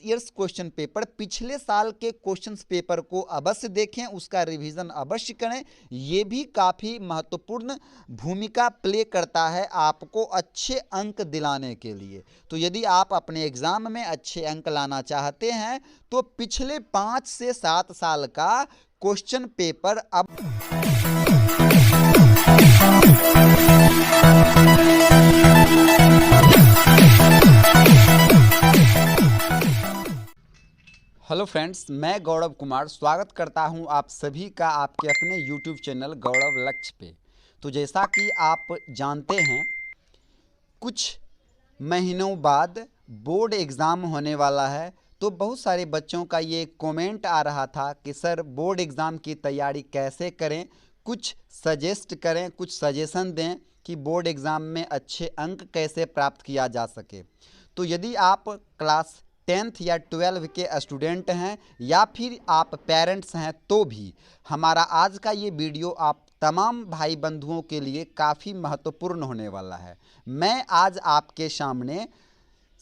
Years question paper, पिछले साल के क्वेश्चन पेपर को अवश्य देखें, उसका रिवीजन अवश्य करें। ये भी काफ़ी महत्वपूर्ण भूमिका प्ले करता है आपको अच्छे अंक दिलाने के लिए। तो यदि आप अपने एग्जाम में अच्छे अंक लाना चाहते हैं तो पिछले 5 से 7 साल का क्वेश्चन पेपर अब हेलो फ्रेंड्स, मैं गौरव कुमार स्वागत करता हूं आप सभी का आपके अपने यूट्यूब चैनल गौरव लक्ष्य पे। तो जैसा कि आप जानते हैं, कुछ महीनों बाद बोर्ड एग्ज़ाम होने वाला है। तो बहुत सारे बच्चों का ये कमेंट आ रहा था कि सर बोर्ड एग्ज़ाम की तैयारी कैसे करें, कुछ सजेस्ट करें, कुछ सजेशन दें कि बोर्ड एग्ज़ाम में अच्छे अंक कैसे प्राप्त किया जा सके। तो यदि आप क्लास 10th या 12 के स्टूडेंट हैं या फिर आप पेरेंट्स हैं तो भी हमारा आज का ये वीडियो आप तमाम भाई बंधुओं के लिए काफ़ी महत्वपूर्ण होने वाला है। मैं आज आपके सामने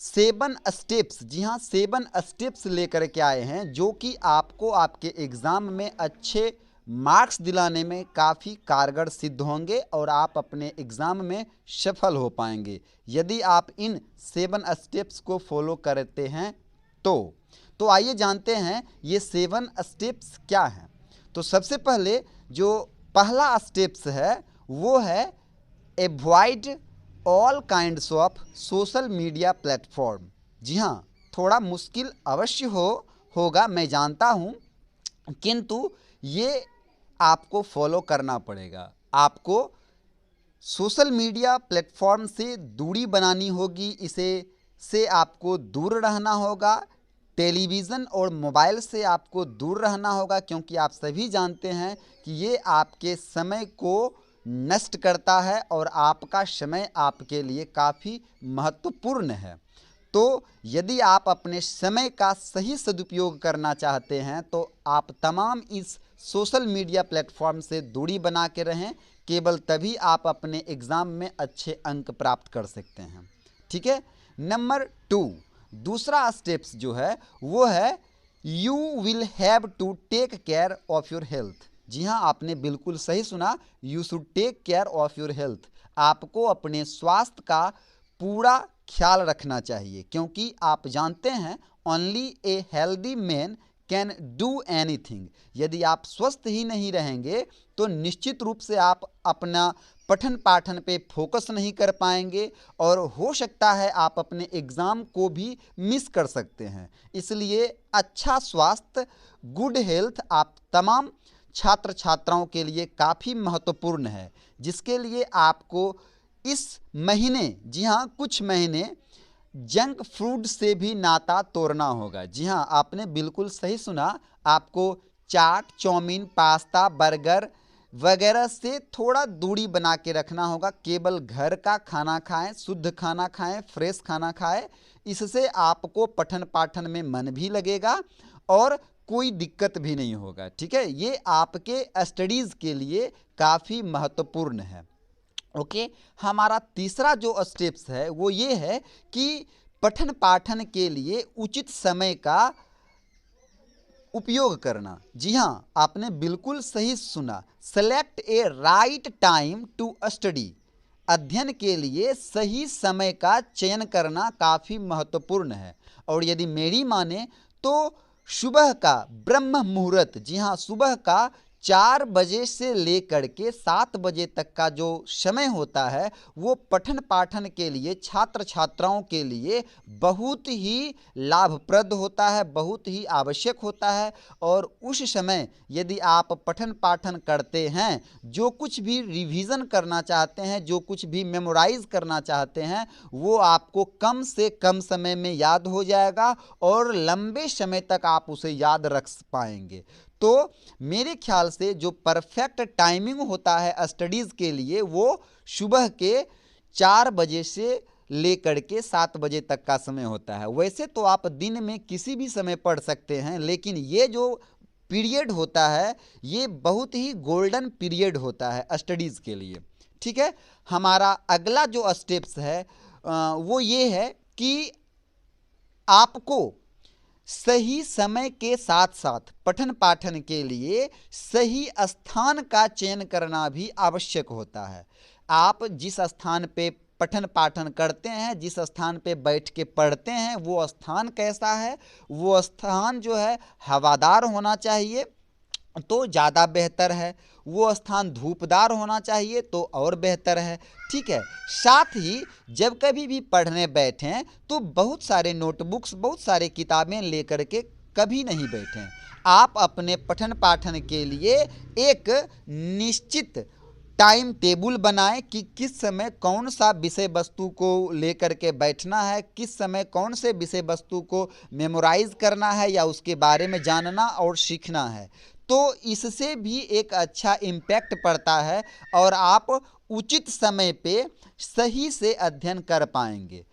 7 स्टेप्स, जी हाँ 7 स्टेप्स लेकर के आए हैं जो कि आपको आपके एग्ज़ाम में अच्छे मार्क्स दिलाने में काफ़ी कारगर सिद्ध होंगे और आप अपने एग्ज़ाम में सफल हो पाएंगे यदि आप इन 7 स्टेप्स को फॉलो करते हैं तो आइए जानते हैं ये 7 स्टेप्स क्या हैं। तो सबसे पहले जो पहला स्टेप्स है वो है avoid all kinds of social media platform. जी हाँ, थोड़ा मुश्किल अवश्य होगा, मैं जानता हूँ, किंतु ये आपको फॉलो करना पड़ेगा। आपको सोशल मीडिया प्लेटफॉर्म से दूरी बनानी होगी, से आपको दूर रहना होगा। टेलीविज़न और मोबाइल से आपको दूर रहना होगा क्योंकि आप सभी जानते हैं कि ये आपके समय को नष्ट करता है और आपका समय आपके लिए काफ़ी महत्वपूर्ण है। तो यदि आप अपने समय का सही सदुपयोग करना चाहते हैं तो आप तमाम इस सोशल मीडिया प्लेटफॉर्म से दूरी बना के रहें, केवल तभी आप अपने एग्ज़ाम में अच्छे अंक प्राप्त कर सकते हैं। ठीक है। नंबर 2, दूसरा स्टेप्स जो है वो है you will have to take care of your health. जी हाँ, आपने बिल्कुल सही सुना, you should take care of your health. आपको अपने स्वास्थ्य का पूरा ख्याल रखना चाहिए क्योंकि आप जानते हैं only a healthy man can do anything. यदि आप स्वस्थ ही नहीं रहेंगे तो निश्चित रूप से आप अपना पठन पाठन पे फोकस नहीं कर पाएंगे और हो सकता है आप अपने एग्ज़ाम को भी मिस कर सकते हैं। इसलिए अच्छा स्वास्थ्य, गुड हेल्थ आप तमाम छात्र छात्राओं के लिए काफ़ी महत्वपूर्ण है, जिसके लिए आपको इस महीने, जी हाँ कुछ महीने जंक फूड से भी नाता तोड़ना होगा। जी हाँ, आपने बिल्कुल सही सुना, आपको चाट, चाउमीन, पास्ता, बर्गर वगैरह से थोड़ा दूरी बना के रखना होगा। केवल घर का खाना खाएं, शुद्ध खाना खाएं, फ्रेश खाना खाएं। इससे आपको पठन पाठन में मन भी लगेगा और कोई दिक्कत भी नहीं होगा। ठीक है, ये आपके स्टडीज़ के लिए काफ़ी महत्वपूर्ण है। ओके। हमारा तीसरा जो स्टेप्स है वो ये है कि पठन पाठन के लिए उचित समय का उपयोग करना। जी हाँ, आपने बिल्कुल सही सुना, select a right time to study. अध्ययन के लिए सही समय का चयन करना काफ़ी महत्वपूर्ण है। और यदि मेरी माने तो सुबह का ब्रह्म मुहूर्त, जी हाँ सुबह का 4 बजे से लेकर के 7 बजे तक का जो समय होता है वो पठन पाठन के लिए, छात्र छात्राओं के लिए बहुत ही लाभप्रद होता है, बहुत ही आवश्यक होता है। और उस समय यदि आप पठन पाठन करते हैं, जो कुछ भी रिवीजन करना चाहते हैं, जो कुछ भी मेमोराइज करना चाहते हैं, वो आपको कम से कम समय में याद हो जाएगा और लंबे समय तक आप उसे याद रख पाएंगे। तो मेरे ख्याल से जो परफेक्ट टाइमिंग होता है स्टडीज़ के लिए वो सुबह के 4 बजे से लेकर के 7 बजे तक का समय होता है। वैसे तो आप दिन में किसी भी समय पढ़ सकते हैं, लेकिन ये जो पीरियड होता है ये बहुत ही गोल्डन पीरियड होता है स्टडीज़ के लिए। ठीक है। हमारा अगला जो स्टेप्स है वो ये है कि आपको सही समय के साथ साथ पठन पाठन के लिए सही स्थान का चयन करना भी आवश्यक होता है। आप जिस स्थान पे पठन पाठन करते हैं, जिस स्थान पे बैठ के पढ़ते हैं, वो स्थान कैसा है? वो स्थान जो है हवादार होना चाहिए तो ज़्यादा बेहतर है, वो स्थान धूपदार होना चाहिए तो और बेहतर है। ठीक है, साथ ही जब कभी भी पढ़ने बैठें तो बहुत सारे नोटबुक्स, बहुत सारे किताबें लेकर के कभी नहीं बैठें। आप अपने पठन पाठन के लिए एक निश्चित टाइम टेबल बनाएं कि किस समय कौन सा विषय वस्तु को लेकर के बैठना है, किस समय कौन से विषय वस्तु को मेमोराइज करना है या उसके बारे में जानना और सीखना है। तो इससे भी एक अच्छा इम्पैक्ट पड़ता है और आप उचित समय पे सही से अध्ययन कर पाएंगे।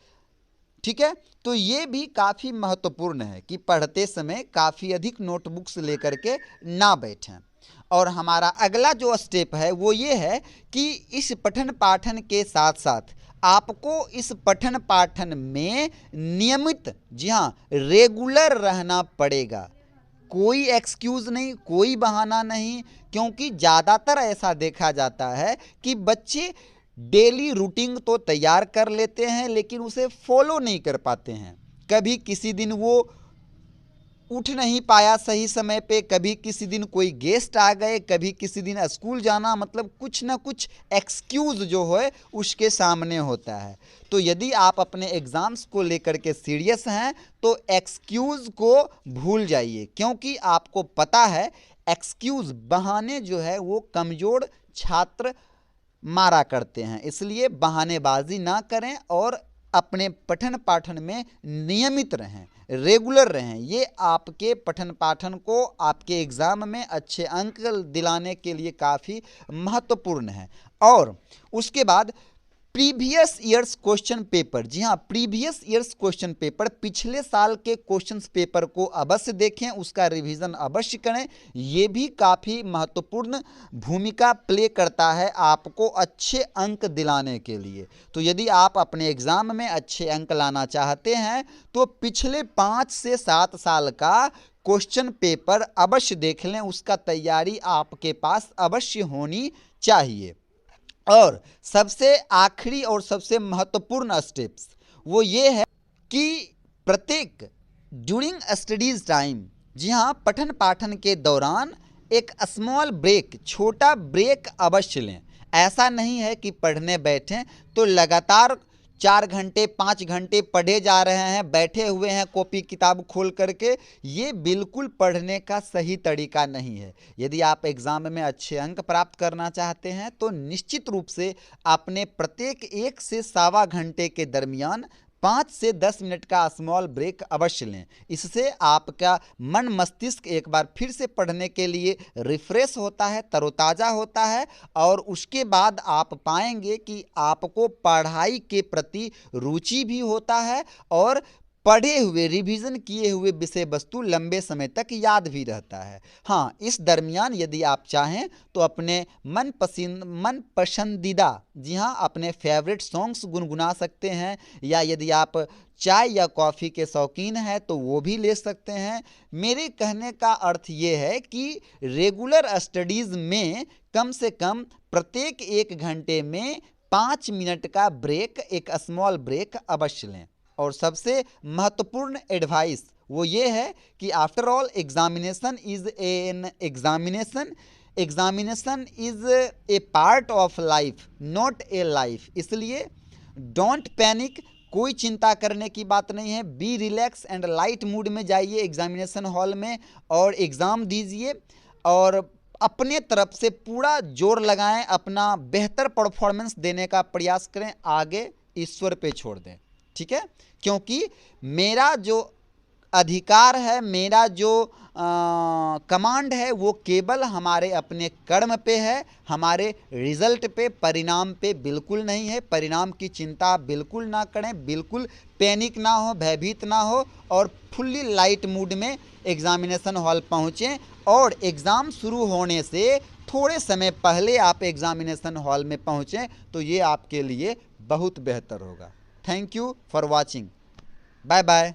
ठीक है, तो ये भी काफ़ी महत्वपूर्ण है कि पढ़ते समय काफ़ी अधिक नोटबुक्स लेकर के ना बैठें। और हमारा अगला जो स्टेप है वो ये है कि इस पठन पाठन के साथ साथ आपको इस पठन पाठन में नियमित, जी हाँ, रेगुलर रहना पड़ेगा। कोई एक्सक्यूज़ नहीं, कोई बहाना नहीं, क्योंकि ज़्यादातर ऐसा देखा जाता है कि बच्चे डेली रूटीन तो तैयार कर लेते हैं लेकिन उसे फॉलो नहीं कर पाते हैं। कभी किसी दिन वो उठ नहीं पाया सही समय पे, कभी किसी दिन कोई गेस्ट आ गए, कभी किसी दिन स्कूल जाना, मतलब कुछ ना कुछ एक्सक्यूज़ जो है उसके सामने होता है। तो यदि आप अपने एग्ज़ाम्स को लेकर के सीरियस हैं तो एक्सक्यूज़ को भूल जाइए, क्योंकि आपको पता है एक्सक्यूज़, बहाने जो है वो कमज़ोर छात्र मारा करते हैं। इसलिए बहानेबाजी ना करें और अपने पठन पाठन में नियमित रहें, रेगुलर रहें। ये आपके पठन पाठन को आपके एग्ज़ाम में अच्छे अंक दिलाने के लिए काफ़ी महत्वपूर्ण है। और उसके बाद प्रीवियस ईयर्स क्वेश्चन पेपर, जी हाँ, प्रीवियस ईयर्स क्वेश्चन पेपर, पिछले साल के क्वेश्चन पेपर को अवश्य देखें, उसका रिवीजन अवश्य करें। ये भी काफ़ी महत्वपूर्ण भूमिका प्ले करता है आपको अच्छे अंक दिलाने के लिए। तो यदि आप अपने एग्ज़ाम में अच्छे अंक लाना चाहते हैं तो पिछले 5 से 7 साल का क्वेश्चन पेपर अवश्य देख लें, उसका तैयारी आपके पास अवश्य होनी चाहिए। और सबसे आखिरी और सबसे महत्वपूर्ण स्टेप्स वो ये है कि प्रत्येक ड्यूरिंग स्टडीज टाइम, जी हाँ, पठन पाठन के दौरान एक स्मॉल ब्रेक, छोटा ब्रेक अवश्य लें। ऐसा नहीं है कि पढ़ने बैठें तो लगातार 4 घंटे 5 घंटे पढ़े जा रहे हैं, बैठे हुए हैं कॉपी किताब खोल करके। ये बिल्कुल पढ़ने का सही तरीका नहीं है। यदि आप एग्ज़ाम में अच्छे अंक प्राप्त करना चाहते हैं तो निश्चित रूप से अपने प्रत्येक 1 से सवा घंटे के दरमियान 5 से 10 मिनट का स्मॉल ब्रेक अवश्य लें। इससे आपका मन मस्तिष्क एक बार फिर से पढ़ने के लिए रिफ्रेश होता है, तरोताज़ा होता है, और उसके बाद आप पाएंगे कि आपको पढ़ाई के प्रति रुचि भी होता है और पढ़े हुए, रिवीजन किए हुए विषय वस्तु लंबे समय तक याद भी रहता है। हाँ, इस दरमियान यदि आप चाहें तो अपने मन पसंदीदा, जी हाँ, अपने फेवरेट सॉन्ग्स गुनगुना सकते हैं, या यदि आप चाय या कॉफ़ी के शौकीन हैं तो वो भी ले सकते हैं। मेरे कहने का अर्थ ये है कि रेगुलर स्टडीज़ में कम से कम प्रत्येक 1 घंटे में 5 मिनट का ब्रेक, एक स्मॉल ब्रेक अवश्य लें। और सबसे महत्वपूर्ण एडवाइस वो ये है कि after all examination is an examination, examination is a part of life, not a life. इसलिए डोंट पैनिक, कोई चिंता करने की बात नहीं है। Be relax and light mood में जाइए एग्जामिनेशन हॉल में और एग्ज़ाम दीजिए और अपने तरफ से पूरा जोर लगाएं, अपना बेहतर परफॉर्मेंस देने का प्रयास करें, आगे ईश्वर पे छोड़ दें। ठीक है, क्योंकि मेरा जो अधिकार है, मेरा जो कमांड है वो केवल हमारे अपने कर्म पे है, हमारे रिजल्ट पे, परिणाम पे बिल्कुल नहीं है। परिणाम की चिंता बिल्कुल ना करें, बिल्कुल पैनिक ना हो, भयभीत ना हो, और फुल्ली लाइट मूड में एग्जामिनेशन हॉल पहुँचें। और एग्ज़ाम शुरू होने से थोड़े समय पहले आप एग्जामिनेशन हॉल में पहुँचें तो ये आपके लिए बहुत बेहतर होगा। Thank you for watching. Bye bye.